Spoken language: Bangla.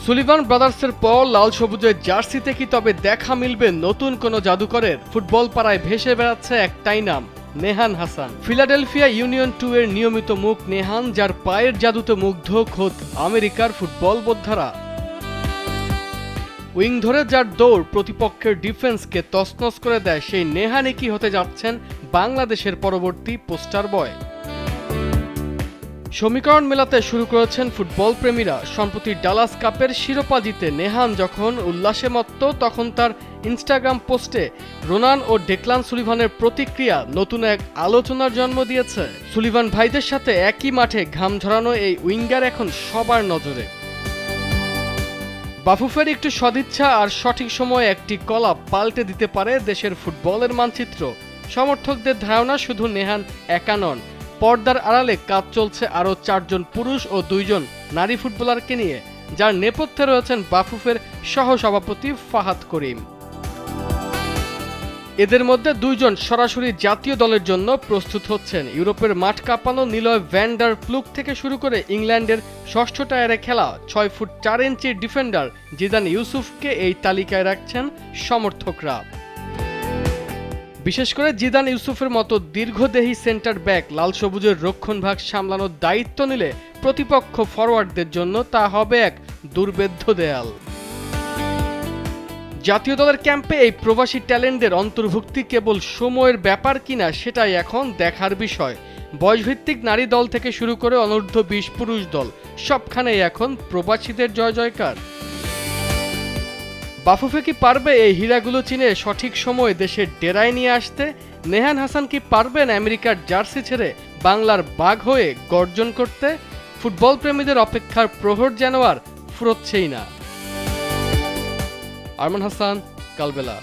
সুলিভান ব্রাদার্সের পর লাল সবুজের জার্সিতে কি তবে দেখা মিলবে নতুন কোনো জাদুকরের? ফুটবল পাড়ায় ভেসে বেড়াচ্ছে একটাই নাম, নেহান হাসান। ফিলাডেলফিয়া ইউনিয়ন 2 এর নিয়মিত মুখ নেহান, যার পায়ের জাদুতে মুগ্ধ খোদ আমেরিকার ফুটবল বোদ্ধারা। উইং ধরে যার দৌড় প্রতিপক্ষের ডিফেন্সকে তছনছ করে দেয়, সেই নেহানই কি হতে যাচ্ছেন বাংলাদেশের পরবর্তী পোস্টার বয়? সমীকরণ মেলাতে শুরু করেছেন ফুটবল প্রেমীরা। সম্প্রতি ডালাস কাপের শিরোপা জিতে নেহান যখন উল্লাসে মত্ত, তখন তার ইনস্টাগ্রাম পোস্টে রোনান ও ডেকলান সুলিভানের প্রতিক্রিয়া নতুন এক আলোচনার জন্ম দিয়েছে। সুলিভান ভাইদের সাথে একই মাঠে ঘাম ঝরানো এই উইঙ্গার এখন সবার নজরে। বাফুফের একটু সদিচ্ছা আর সঠিক সময়ে একটি কলা পাল্টে দিতে পারে দেশের ফুটবলের মানচিত্র। সমর্থকদের ধারণা শুধু নেহান একা নন, পর্দার আড়ালে কাজ চলছে আরও 4 জন পুরুষ ও 2 জন নারী ফুটবলারকে নিয়ে, যার নেপথ্যে রয়েছেন বাফুফের সহসভাপতি ফাহাদ করিম। এদের মধ্যে 2 জন সরাসরি জাতীয় দলের জন্য প্রস্তুত হচ্ছেন। ইউরোপের মাঠ কাঁপানো নিলয় ভ্যান ডার প্লুগ থেকে শুরু করে ইংল্যান্ডের 6ষ্ঠ টায়ারে খেলা 6 ফুট 4 ইঞ্চির ডিফেন্ডার জিদান ইউসুফকে এই তালিকায় রাখছেন সমর্থকরা। বিশেষ করে জিদান ইউসুফের মতো দীর্ঘদেহী সেন্টার ব্যাক লাল সবুজের রক্ষণভাগ সামলানোর দায়িত্ব নিলে প্রতিপক্ষ ফরওয়ার্ডদের জন্য তা হবে এক দুর্বেদ্য দেয়াল। জাতীয় দলের ক্যাম্পে এই প্রবাসী ট্যালেন্টদের অন্তর্ভুক্তি কেবল সময়ের ব্যাপার কিনা সেটাই এখন দেখার বিষয়। বয়সভিত্তিক নারী দল থেকে শুরু করে অনূর্ধ্ব 20 পুরুষ দল, সবখানেই এখন প্রবাসীদের জয় জয়কার। বাফুফে কি পারবে এই হীরাগুলো চিনে সঠিক সময়ে দেশের ডেরায় নিয়ে আসতে? নেহান হাসান কি পারবেন আমেরিকার জার্সি ছেড়ে বাংলার বাঘ হয়ে গর্জন করতে? ফুটবল প্রেমীদের অপেক্ষার প্রহর যেন আর ফুরোচ্ছেই না। আরমান হাসান, কালবেলা।